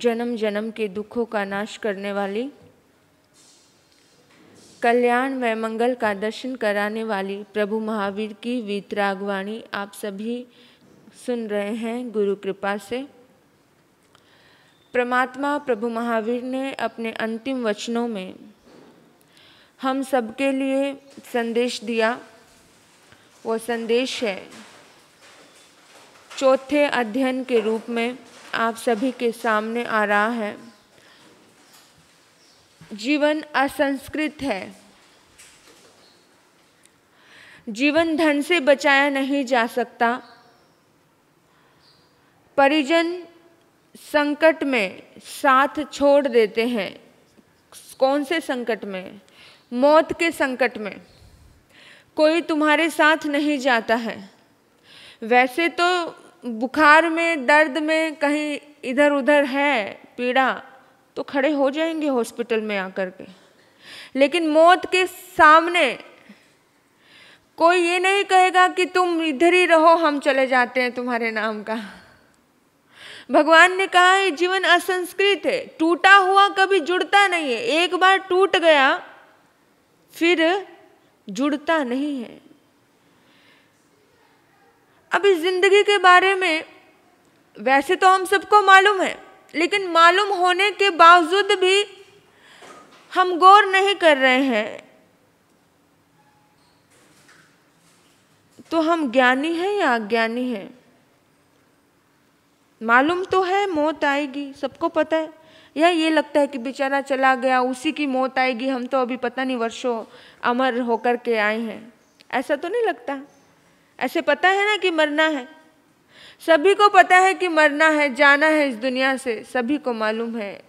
जन्म जन्म के दुखों का नाश करने वाली, कल्याण व मंगल का दर्शन कराने वाली प्रभु महावीर की वीतरागवाणी आप सभी सुन रहे हैं गुरु कृपा से। परमात्मा प्रभु महावीर ने अपने अंतिम वचनों में हम सबके लिए संदेश दिया। वो संदेश है चौथे अध्ययन के रूप में आप सभी के सामने आ रहा है। जीवन असंस्कृत है। जीवन धन से बचाया नहीं जा सकता। परिजन संकट में साथ छोड़ देते हैं। कौन से संकट में? मौत के संकट में। कोई तुम्हारे साथ नहीं जाता है। वैसे तो बुखार में, दर्द में, कहीं इधर उधर है पीड़ा तो खड़े हो जाएंगे हॉस्पिटल में आकर के, लेकिन मौत के सामने कोई ये नहीं कहेगा कि तुम इधर ही रहो, हम चले जाते हैं तुम्हारे नाम का। भगवान ने कहा है जीवन असंस्कृत है। टूटा हुआ कभी जुड़ता नहीं है। एक बार टूट गया फिर जुड़ता नहीं है। अब इस जिंदगी के बारे में वैसे तो हम सबको मालूम है, लेकिन मालूम होने के बावजूद भी हम गौर नहीं कर रहे हैं। तो हम ज्ञानी हैं या अज्ञानी हैं? मालूम तो है मौत आएगी, सबको पता है, या ये लगता है कि बेचारा चला गया उसी की मौत आएगी, हम तो अभी पता नहीं वर्षों अमर होकर के आए हैं। ऐसा तो नहीं लगता। ऐसे पता है ना कि मरना है। सभी को पता है कि मरना है, जाना है इस दुनिया से, सभी को मालूम है।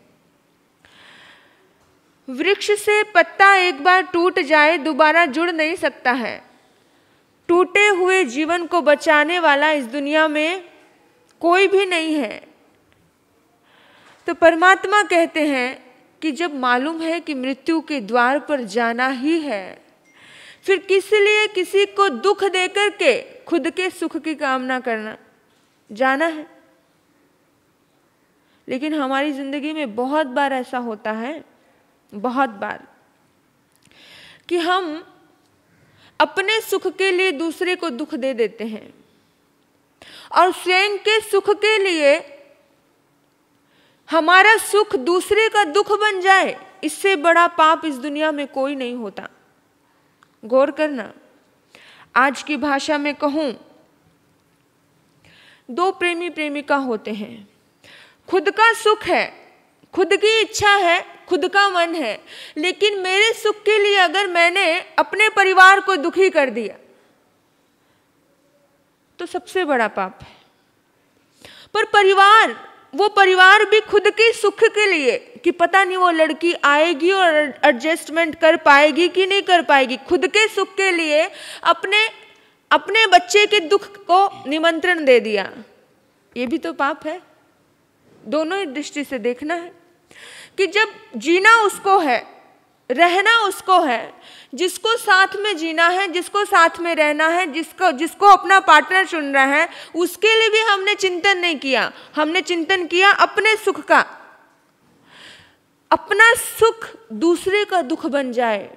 वृक्ष से पत्ता एक बार टूट जाए दोबारा जुड़ नहीं सकता है। टूटे हुए जीवन को बचाने वाला इस दुनिया में कोई भी नहीं है। तो परमात्मा कहते हैं कि जब मालूम है कि मृत्यु के द्वार पर जाना ही है, फिर किस लिए किसी को दुख देकर के खुद के सुख की कामना करना? जाना है। लेकिन हमारी जिंदगी में बहुत बार ऐसा होता है, बहुत बार, कि हम अपने सुख के लिए दूसरे को दुख दे देते हैं और स्वयं के सुख के लिए हमारा सुख दूसरे का दुख बन जाए। इससे बड़ा पाप इस दुनिया में कोई नहीं होता। गौर करना। आज की भाषा में कहूं, दो प्रेमी प्रेमिका होते हैं। खुद का सुख है, खुद की इच्छा है, खुद का मन है, लेकिन मेरे सुख के लिए अगर मैंने अपने परिवार को दुखी कर दिया तो सबसे बड़ा पाप है। पर वो परिवार भी खुद के सुख के लिए, कि पता नहीं वो लड़की आएगी और एडजस्टमेंट कर पाएगी कि नहीं कर पाएगी, खुद के सुख के लिए अपने बच्चे के दुख को निमंत्रण दे दिया। ये भी तो पाप है। दोनों ही दृष्टि से देखना है कि जब जीना उसको है, रहना उसको है, जिसको साथ में जीना है, जिसको साथ में रहना है, जिसको अपना पार्टनर चुन रहा है, उसके लिए भी हमने चिंतन नहीं किया। हमने चिंतन किया अपने सुख का। अपना सुख दूसरे का दुख बन जाए,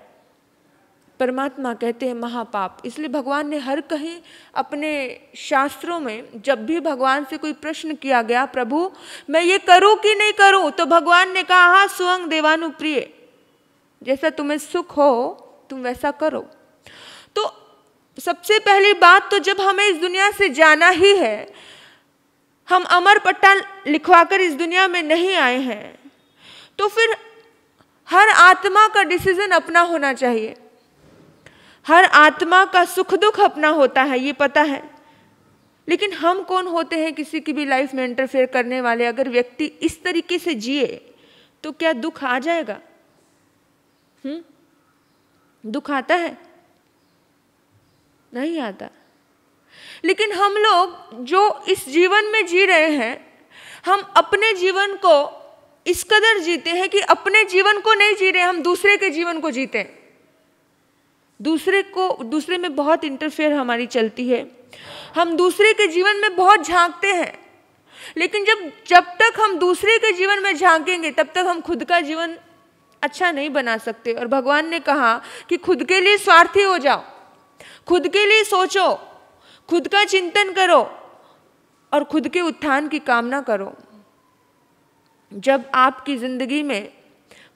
परमात्मा कहते हैं महापाप। इसलिए भगवान ने हर कहीं अपने शास्त्रों में, जब भी भगवान से कोई प्रश्न किया गया, प्रभु मैं ये करूं कि नहीं करूं, तो भगवान ने कहा हाँ स्वयं देवानुप्रिय, जैसा तुम्हें सुख हो तुम वैसा करो। तो सबसे पहली बात तो जब हमें इस दुनिया से जाना ही है, हम अमर पट्टा लिखवाकर इस दुनिया में नहीं आए हैं, तो फिर हर आत्मा का डिसीजन अपना होना चाहिए। हर आत्मा का सुख दुख अपना होता है, ये पता है। लेकिन हम कौन होते हैं किसी की भी लाइफ में इंटरफेयर करने वाले? अगर व्यक्ति इस तरीके से जिए तो क्या दुख आ जाएगा? दुख आता है? नहीं आता। लेकिन हम लोग जो इस जीवन में जी रहे हैं, हम अपने जीवन को इस कदर जीते हैं कि अपने जीवन को नहीं जी रहे, हम दूसरे के जीवन को जीते हैं। दूसरे में बहुत इंटरफेयर हमारी चलती है। हम दूसरे के जीवन में बहुत झांकते हैं। लेकिन जब तक हम दूसरे के जीवन में झांकेंगे तब तक हम खुद का जीवन अच्छा नहीं बना सकते। और भगवान ने कहा कि खुद के लिए स्वार्थी हो जाओ, खुद के लिए सोचो, खुद का चिंतन करो और खुद के उत्थान की कामना करो। जब आपकी जिंदगी में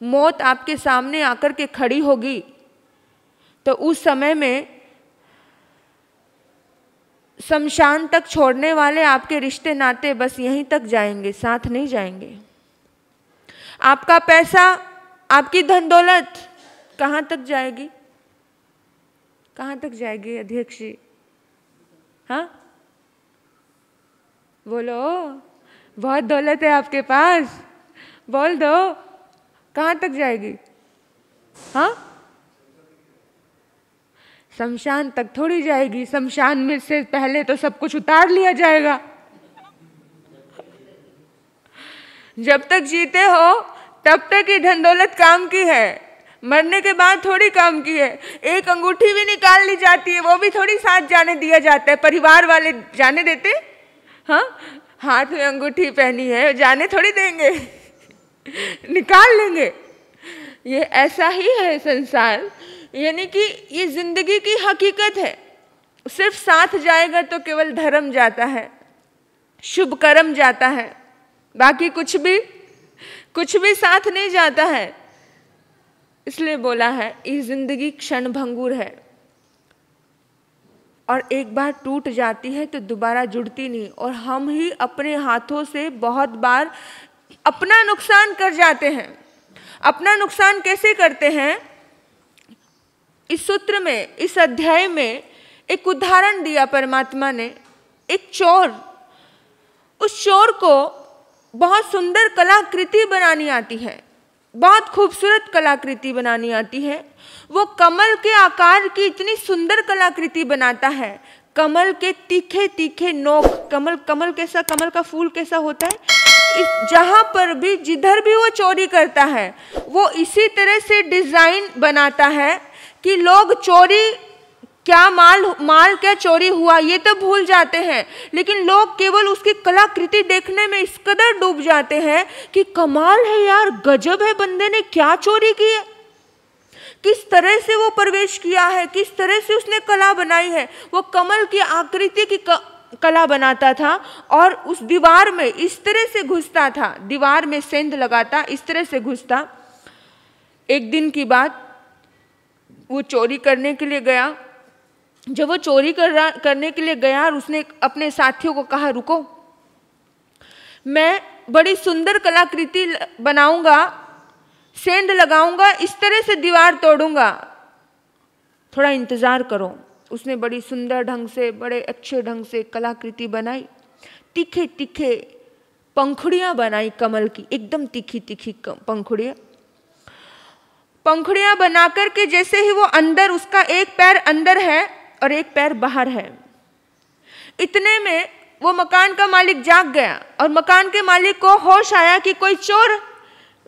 मौत आपके सामने आकर के खड़ी होगी तो उस समय में शमशान तक छोड़ने वाले आपके रिश्ते नाते बस यहीं तक जाएंगे, साथ नहीं जाएंगे। आपका पैसा, आपकी धन दौलत कहाँ तक जाएगी? कहाँ तक जाएगी अध्यक्ष जी? हाँ बोलो, बहुत दौलत है आपके पास, बोल दो, कहाँ तक जाएगी? हाँ शमशान तक थोड़ी जाएगी, शमशान में से पहले तो सब कुछ उतार लिया जाएगा। जब तक जीते हो तब तक ये धन दौलत काम की है, मरने के बाद थोड़ी काम की है। एक अंगूठी भी निकाल ली जाती है, वो भी थोड़ी साथ जाने दिया जाता है, परिवार वाले जाने देते? हाँ हाथ में अंगूठी पहनी है, जाने थोड़ी देंगे निकाल लेंगे। ये ऐसा ही है संसार, यानी कि ये जिंदगी की हकीकत है। सिर्फ साथ जाएगा तो केवल धर्म जाता है, शुभ कर्म जाता है, बाकी कुछ भी साथ नहीं जाता है। इसलिए बोला है ये जिंदगी क्षण भंगुर है और एक बार टूट जाती है तो दोबारा जुड़ती नहीं। और हम ही अपने हाथों से बहुत बार अपना नुकसान कर जाते हैं। अपना नुकसान कैसे करते हैं? इस सूत्र में, इस अध्याय में एक उदाहरण दिया परमात्मा ने। एक चोर, उस चोर को बहुत सुंदर कलाकृति बनानी आती है, बहुत खूबसूरत कलाकृति बनानी आती है। वो कमल के आकार की इतनी सुंदर कलाकृति बनाता है, कमल के तीखे तीखे नोक, कमल कैसा, कमल का फूल कैसा होता है, जहां पर भी जिधर भी वो चोरी करता है वो इसी तरह से डिजाइन बनाता है कि लोग चोरी क्या, माल क्या चोरी हुआ ये तो भूल जाते हैं, लेकिन लोग केवल उसकी कलाकृति देखने में इस कदर डूब जाते हैं कि कमाल है यार, गजब है, बंदे ने क्या चोरी की है, किस तरह से वो प्रवेश किया है, किस तरह से उसने कला बनाई है। वो कमल की आकृति की कला बनाता था और उस दीवार में इस तरह से घुसता था, दीवार में सेंध लगाता, इस तरह से घुसता। एक दिन की बात, वो चोरी करने के लिए गया। जब वो चोरी करने के लिए गया और उसने अपने साथियों को कहा रुको, मैं बड़ी सुंदर कलाकृति बनाऊंगा, सेंध लगाऊंगा, इस तरह से दीवार तोड़ूंगा, थोड़ा इंतजार करो। उसने बड़ी सुंदर ढंग से, बड़े अच्छे ढंग से कलाकृति बनाई, तीखे तीखे पंखुड़ियां बनाई कमल की, एकदम तीखी तीखी पंखुड़ियां बनाकर के जैसे ही वो अंदर, उसका एक पैर अंदर है और एक पैर बाहर है, इतने में वो मकान का मालिक जाग गया और मकान के मालिक को होश आया कि कोई चोर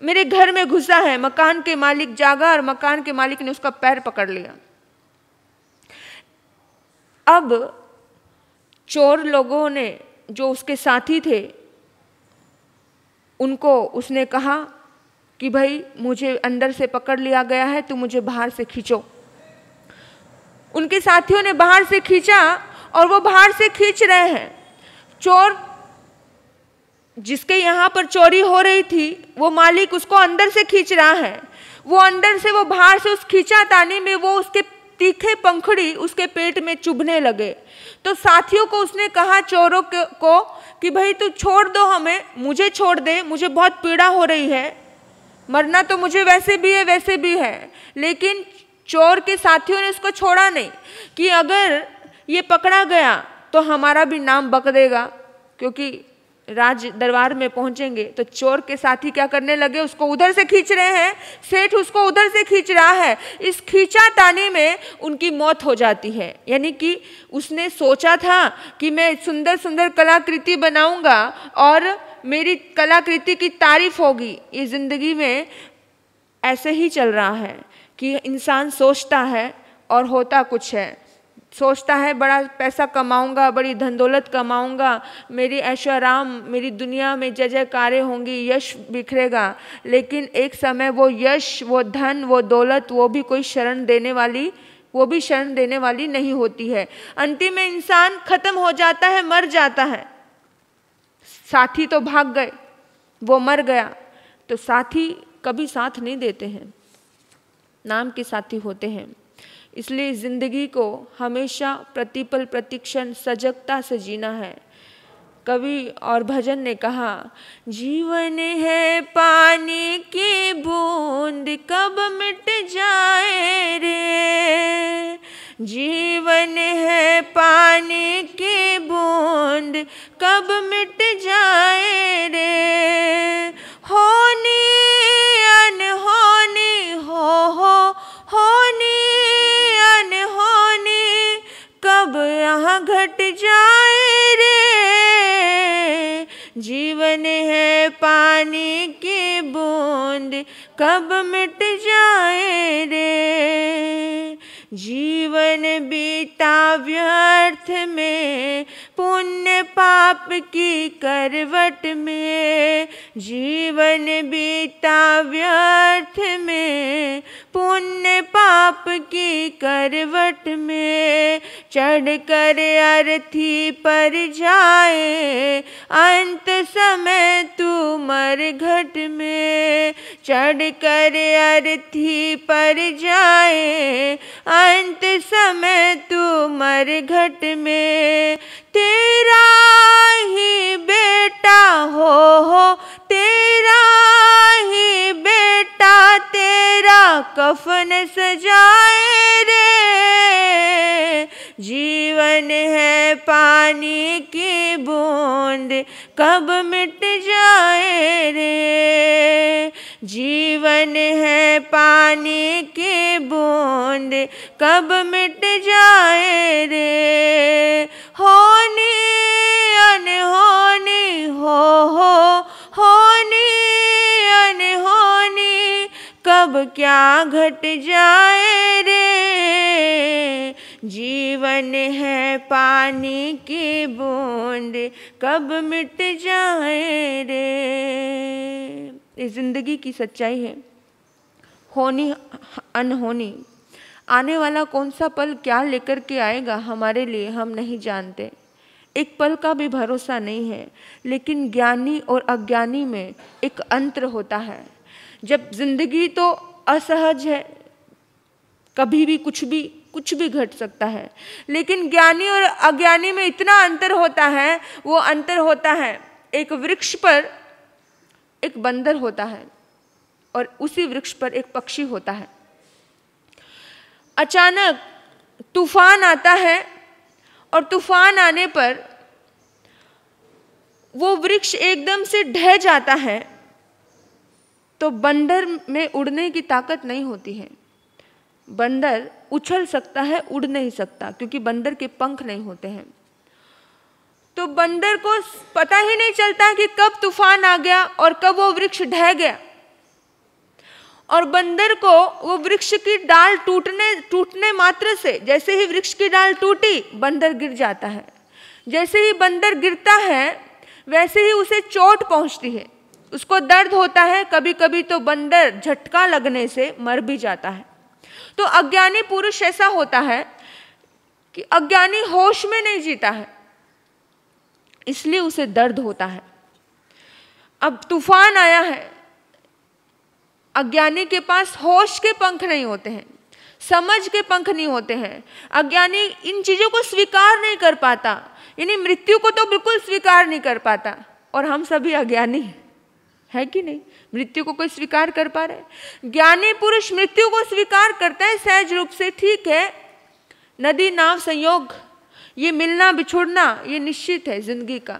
मेरे घर में घुसा है। मकान के मालिक जागा और मकान के मालिक ने उसका पैर पकड़ लिया। अब चोर लोगों ने, जो उसके साथी थे, उनको उसने कहा कि भाई मुझे अंदर से पकड़ लिया गया है, तो मुझे बाहर से खींचो। उनके साथियों ने बाहर से खींचा और वो बाहर से खींच रहे हैं। चोर जिसके यहाँ पर चोरी हो रही थी, वो मालिक उसको अंदर से खींच रहा है। वो अंदर से, वो बाहर से उस खींचातानी में वो उसके तीखे पंखुड़ी उसके पेट में चुभने लगे। तो साथियों को उसने कहा, चोरों को, कि भाई तू छोड़ दो हमें, मुझे छोड़ दे, मुझे बहुत पीड़ा हो रही है, मरना तो मुझे वैसे भी है। लेकिन चोर के साथियों ने उसको छोड़ा नहीं कि अगर ये पकड़ा गया तो हमारा भी नाम बक देगा, क्योंकि राज दरबार में पहुंचेंगे। तो चोर के साथी क्या करने लगे, उसको उधर से खींच रहे हैं, सेठ उसको उधर से खींच रहा है। इस खींचातानी में उनकी मौत हो जाती है। यानी कि उसने सोचा था कि मैं सुंदर सुंदर कलाकृति बनाऊंगा और मेरी कलाकृति की तारीफ होगी। ये जिंदगी में ऐसे ही चल रहा है कि इंसान सोचता है और होता कुछ है। सोचता है बड़ा पैसा कमाऊंगा, बड़ी धन दौलत कमाऊंगा, मेरी ऐशो आराम, मेरी दुनिया में जय जयकारें होंगी, यश बिखरेगा। लेकिन एक समय वो यश, वो धन, वो दौलत, वो भी कोई शरण देने वाली नहीं होती है। अंतिम में इंसान खत्म हो जाता है, मर जाता है। साथी तो भाग गए, वो मर गया, तो साथी कभी साथ नहीं देते हैं, नाम के साथी होते हैं। इसलिए जिंदगी को हमेशा प्रतिपल प्रतिक्षण सजगता से जीना है। कवि और भजन ने कहा, जीवन है पानी की बूंद कब मिट जाए रे, जीवन है पानी की बूंद कब मिट जाए रे, होनी अनहोनी होनी अनहोनी कब यहाँ घट जाए रे, जीवन है पानी की बूंद कब मिट जाए रे, जीवन बीता व्यर्थ में पुण्य पाप की करवट में, जीवन बीता व्यर्थ में पुण्य पाप की करवट में, चढ़कर अर्थी पर जाए अंत समय तू मरघट में, चढ़कर अर्थी पर जाए अंत समय तू मरघट में, तेरा ही बेटा हो तेरा ही बेटा तेरा कफन सजाए रे, जीवन है पानी की बूंद कब मिट जाए रे, जीवन है पानी की बूंद कब मिट जाए रे, होनी अनहोनी होनी अनहोनी कब क्या घट जाए रे, जीवन है पानी की बूंद कब मिट जाए रे। ये जिंदगी की सच्चाई है, होनी अनहोनी। आने वाला कौन सा पल क्या लेकर के आएगा हमारे लिए हम नहीं जानते, एक पल का भी भरोसा नहीं है। लेकिन ज्ञानी और अज्ञानी में एक अंतर होता है। जब जिंदगी तो असहज है, कभी भी कुछ भी घट सकता है, लेकिन ज्ञानी और अज्ञानी में इतना अंतर होता है। वो अंतर होता है, एक वृक्ष पर एक बंदर होता है और उसी वृक्ष पर एक पक्षी होता है। अचानक तूफान आता है और तूफान आने पर वो वृक्ष एकदम से ढह जाता है, तो बंदर में उड़ने की ताकत नहीं होती है। बंदर उछल सकता है, उड़ नहीं सकता, क्योंकि बंदर के पंख नहीं होते हैं। तो बंदर को पता ही नहीं चलता कि कब तूफान आ गया और कब वो वृक्ष ढह गया। और बंदर को वो वृक्ष की डाल टूटने मात्र से, जैसे ही वृक्ष की डाल टूटी, बंदर गिर जाता है। जैसे ही बंदर गिरता है वैसे ही उसे चोट पहुंचती है, उसको दर्द होता है। कभी कभी तो बंदर झटका लगने से मर भी जाता है। तो अज्ञानी पुरुष ऐसा होता है कि अज्ञानी होश में नहीं जीता है, इसलिए उसे दर्द होता है। अब तूफान आया है, अज्ञानी के पास होश के पंख नहीं होते हैं, समझ के पंख नहीं होते हैं। अज्ञानी इन चीजों को स्वीकार नहीं कर पाता, यानी मृत्यु को तो बिल्कुल स्वीकार नहीं कर पाता। और हम सभी अज्ञानी है कि नहीं? मृत्यु को कोई स्वीकार कर पा रहे? ज्ञानी पुरुष मृत्यु को स्वीकार करता है सहज रूप से। ठीक है, नदी नाव संयोग, ये मिलना बिछुड़ना ये निश्चित है जिंदगी का,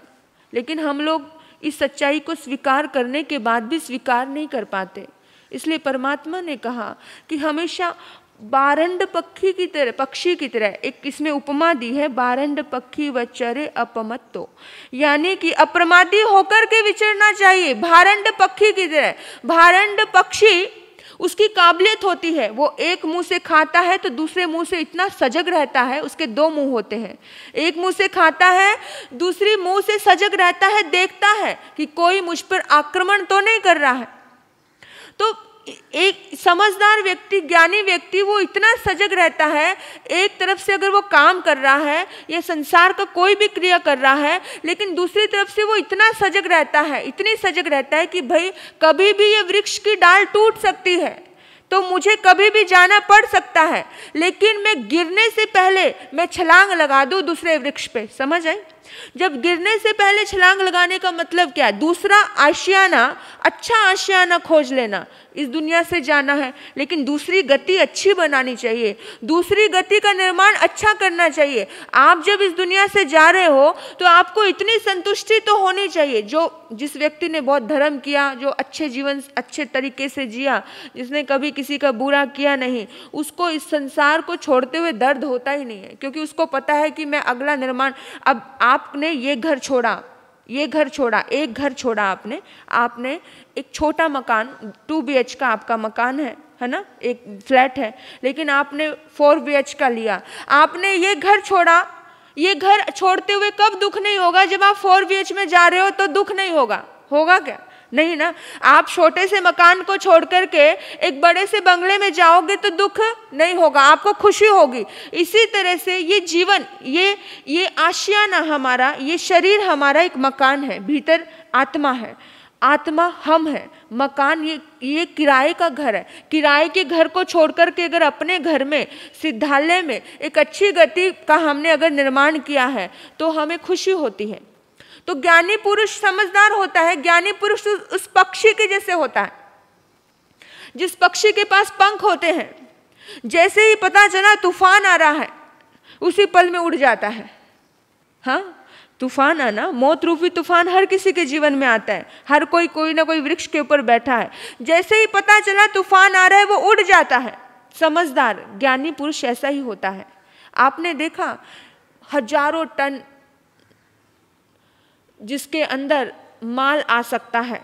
लेकिन हम लोग इस सच्चाई को स्वीकार करने के बाद भी स्वीकार नहीं कर पाते। इसलिए परमात्मा ने कहा कि हमेशा बारंड पक्षी की तरह एक इसमें उपमा दी है, बारंड पक्षी व चरे अपमत्तो, यानी कि अप्रमादी होकर के विचरना चाहिए। भारंड पक्षी की तरह, भारंड पक्षी उसकी काबिलियत होती है, वो एक मुंह से खाता है तो दूसरे मुंह से इतना सजग रहता है, उसके दो मुंह होते हैं, एक मुंह से खाता है, दूसरी मुंह से सजग रहता है, देखता है कि कोई मुझ पर आक्रमण तो नहीं कर रहा है। तो एक समझदार व्यक्ति, ज्ञानी व्यक्ति, वो इतना सजग रहता है, एक तरफ से अगर वो काम कर रहा है या संसार का कोई भी क्रिया कर रहा है, लेकिन दूसरी तरफ से वो इतना सजग रहता है, इतनी सजग रहता है कि भाई कभी भी ये वृक्ष की डाल टूट सकती है, तो मुझे कभी भी जाना पड़ सकता है, लेकिन मैं गिरने से पहले मैं छलांग लगा दूं दूसरे वृक्ष पे। समझ आई? जब गिरने से पहले छलांग लगाने का मतलब क्या है? दूसरा आशियाना, अच्छा आशियाना खोज लेना, इस दुनिया से जाना है, लेकिन दूसरी गति अच्छी बनानी चाहिए, दूसरी गति का निर्माण अच्छा करना चाहिए। आप जब इस दुनिया से जा रहे हो तो आपको इतनी संतुष्टि तो होनी चाहिए, जिस व्यक्ति ने बहुत धर्म किया, जो अच्छे जीवन अच्छे तरीके से जिया, जिसने कभी किसी का बुरा किया नहीं, उसको इस संसार को छोड़ते हुए दर्द होता ही नहीं है, क्योंकि उसको पता है कि मैं अगला निर्माण, अब आपने ये घर छोड़ा, ये घर छोड़ा, एक घर छोड़ा आपने एक छोटा मकान 2 BH का आपका मकान है ना, एक फ्लैट है, लेकिन आपने 4 BH का लिया, आपने ये घर छोड़ा। ये घर छोड़ते हुए कब दुख नहीं होगा? जब आप 4 BH में जा रहे हो तो दुख नहीं होगा, होगा क्या? नहीं ना। आप छोटे से मकान को छोड़ करके एक बड़े से बंगले में जाओगे तो दुख नहीं होगा, आपको खुशी होगी। इसी तरह से ये जीवन, ये आशियाना हमारा, ये शरीर हमारा एक मकान है, भीतर आत्मा है, आत्मा हम है, मकान ये किराए का घर है। किराए के घर को छोड़ करके अगर अपने घर में, सिद्धालय में एक अच्छी गति का हमने अगर निर्माण किया है तो हमें खुशी होती है। तो ज्ञानी पुरुष समझदार होता है। ज्ञानी पुरुष उस पक्षी के जैसे होता है, जिस पक्षी के पास पंख होते हैं, जैसे ही पता चला तूफान आ रहा है उसी पल में उड़ जाता है। हाँ, तूफान आना, मौत रूपी तूफान हर किसी के जीवन में आता है, हर कोई ना कोई वृक्ष के ऊपर बैठा है, जैसे ही पता चला तूफान आ रहा है वो उड़ जाता है। समझदार ज्ञानी पुरुष ऐसा ही होता है। आपने देखा हजारों टन जिसके अंदर माल आ सकता है,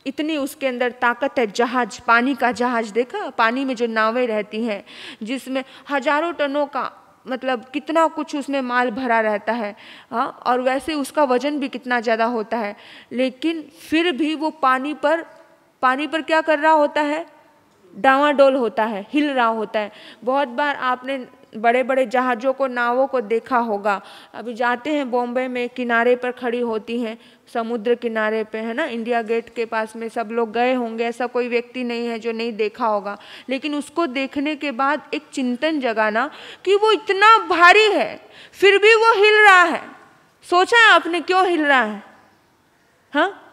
इतनी उसके अंदर ताकत है। जहाज, पानी का जहाज देखा, पानी में जो नावें रहती हैं जिसमें हजारों टनों का मतलब कितना कुछ उसमें माल भरा रहता है। हाँ, और वैसे उसका वजन भी कितना ज़्यादा होता है, लेकिन फिर भी वो पानी पर क्या कर रहा होता है? डावाडोल होता है, हिल रहा होता है। बहुत बार आपने बड़े बड़े जहाज़ों को, नावों को देखा होगा। अभी जाते हैं बॉम्बे में, किनारे पर खड़ी होती हैं, समुद्र किनारे पे, है ना, इंडिया गेट के पास में सब लोग गए होंगे, ऐसा कोई व्यक्ति नहीं है जो नहीं देखा होगा। लेकिन उसको देखने के बाद एक चिंतन जगाना कि वो इतना भारी है फिर भी वो हिल रहा है। सोचा है आपने क्यों हिल रहा है? हाँ,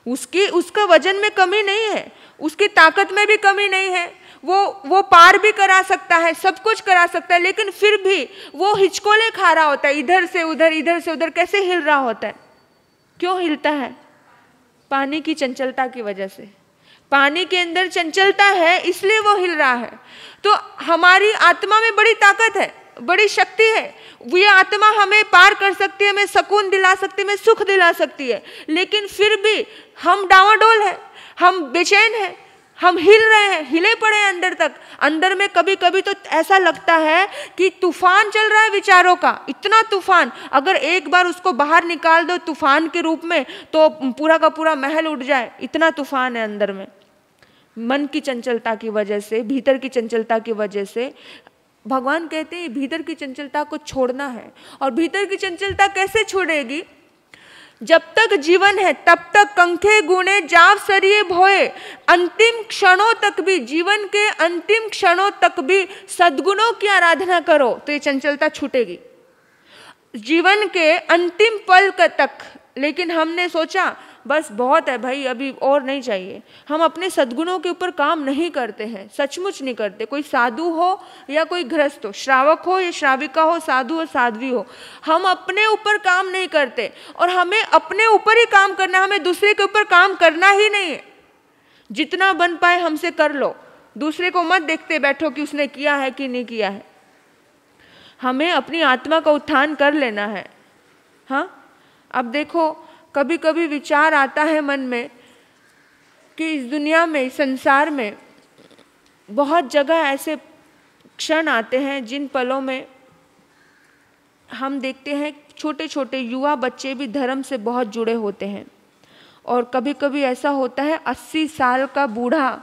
उसका वजन में कमी नहीं है, उसकी ताकत में भी कमी नहीं है, वो पार भी करा सकता है, सब कुछ करा सकता है, लेकिन फिर भी वो हिचकोले खा रहा होता है, इधर से उधर, इधर से उधर। कैसे हिल रहा होता है? क्यों हिलता है? पानी की चंचलता की वजह से। पानी के अंदर चंचलता है इसलिए वो हिल रहा है। तो हमारी आत्मा में बड़ी ताकत है, बड़ी शक्ति है। ये आत्मा हमें पार कर सकती है, हमें सुकून दिला सकती है, हमें सुख दिला सकती है, लेकिन फिर भी हम डावाडोल है, हम बेचैन हैं, हम हिल रहे हैं, हिले पड़े हैं अंदर तक। अंदर में कभी कभी तो ऐसा लगता है कि तूफान चल रहा है विचारों का, इतना तूफान, अगर एक बार उसको बाहर निकाल दो तूफान के रूप में तो पूरा का पूरा महल उठ जाए, इतना तूफान है अंदर में। मन की चंचलता की वजह से, भीतर की चंचलता की वजह से भगवान कहते हैं भीतर की चंचलता को छोड़ना है। और भीतर की चंचलता कैसे छोड़ेगी? जब तक जीवन है तब तक कंखे गुणे जाव सरिये भोए, अंतिम क्षणों तक भी, जीवन के अंतिम क्षणों तक भी सद्गुणों की आराधना करो तो ये चंचलता छूटेगी, जीवन के अंतिम पल तक। लेकिन हमने सोचा बस बहुत है भाई, अभी और नहीं चाहिए। हम अपने सद्गुणों के ऊपर काम नहीं करते हैं, सचमुच नहीं करते। कोई साधु हो या कोई गृहस्थ हो, श्रावक हो या श्राविका हो, साधु हो साध्वी हो, हम अपने ऊपर काम नहीं करते। और हमें अपने ऊपर ही काम करना है, हमें दूसरे के ऊपर काम करना ही नहीं है। जितना बन पाए हमसे कर लो, दूसरे को मत देखते बैठो कि उसने किया है कि नहीं किया है। हमें अपनी आत्मा का उत्थान कर लेना है। हाँ, अब देखो कभी कभी विचार आता है मन में कि इस दुनिया में, इस संसार में बहुत जगह ऐसे क्षण आते हैं जिन पलों में हम देखते हैं छोटे छोटे युवा बच्चे भी धर्म से बहुत जुड़े होते हैं। और कभी कभी ऐसा होता है 80 साल का बूढ़ा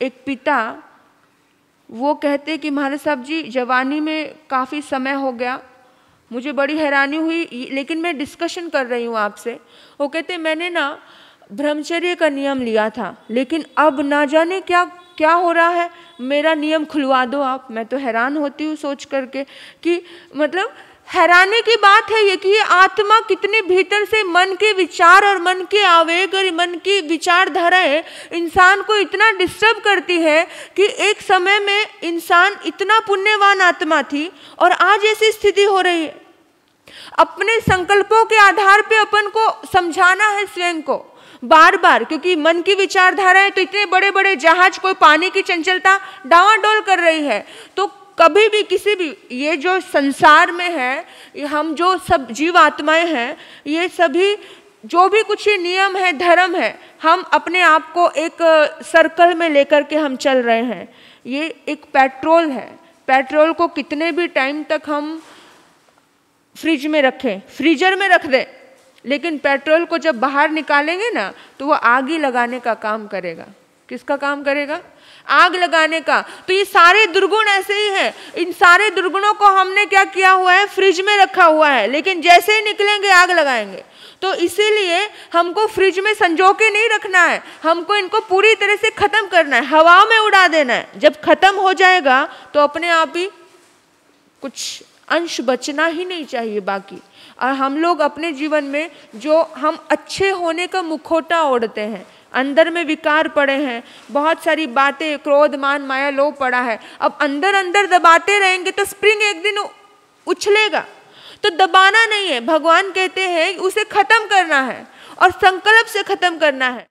एक पिता, वो कहते कि महाराज साहब जी जवानी में काफ़ी समय हो गया, मुझे बड़ी हैरानी हुई, लेकिन मैं डिस्कशन कर रही हूँ आपसे। वो कहते मैंने ना ब्रह्मचर्य का नियम लिया था, लेकिन अब ना जाने क्या क्या हो रहा है, मेरा नियम खुलवा दो आप। मैं तो हैरान होती हूँ सोच करके कि मतलब हैरानी की बात है ये कि ये आत्मा कितने भीतर से मन के विचार और मन के आवेग और मन की विचारधाराएं इंसान को इतना डिस्टर्ब करती है कि एक समय में इंसान इतना पुण्यवान आत्मा थी और आज ऐसी स्थिति हो रही है। अपने संकल्पों के आधार पे अपन को समझाना है स्वयं को बार बार, क्योंकि मन की विचारधाराएं तो इतने बड़े बड़े जहाज, कोई पानी की चंचलता डावाडोल कर रही है। तो कभी भी किसी भी ये जो संसार में है, हम जो सब जीव आत्माएं हैं, ये सभी जो भी कुछ नियम है, धर्म है, हम अपने आप को एक सर्कल में लेकर के हम चल रहे हैं। ये एक पेट्रोल है, पेट्रोल को कितने भी टाइम तक हम फ्रिज में रखें, फ्रीजर में रख दें, लेकिन पेट्रोल को जब बाहर निकालेंगे ना तो वो आग ही लगाने का काम करेगा। किसका काम करेगा? आग लगाने का। तो ये सारे दुर्गुण ऐसे ही हैं। इन सारे दुर्गुणों को हमने क्या किया हुआ है? फ्रिज में रखा हुआ है, लेकिन जैसे ही निकलेंगे आग लगाएंगे। तो इसीलिए हमको फ्रिज में संजो के नहीं रखना है, हमको इनको पूरी तरह से खत्म करना है, हवा में उड़ा देना है। जब खत्म हो जाएगा तो अपने आप ही कुछ अंश बचना ही नहीं चाहिए बाकी। और हम लोग अपने जीवन में जो हम अच्छे होने का मुखौटा ओढ़ते हैं, अंदर में विकार पड़े हैं, बहुत सारी बातें, क्रोध मान माया लोभ पड़ा है, अब अंदर अंदर दबाते रहेंगे तो स्प्रिंग एक दिन उछलेगा। तो दबाना नहीं है, भगवान कहते हैं उसे खत्म करना है और संकल्प से खत्म करना है।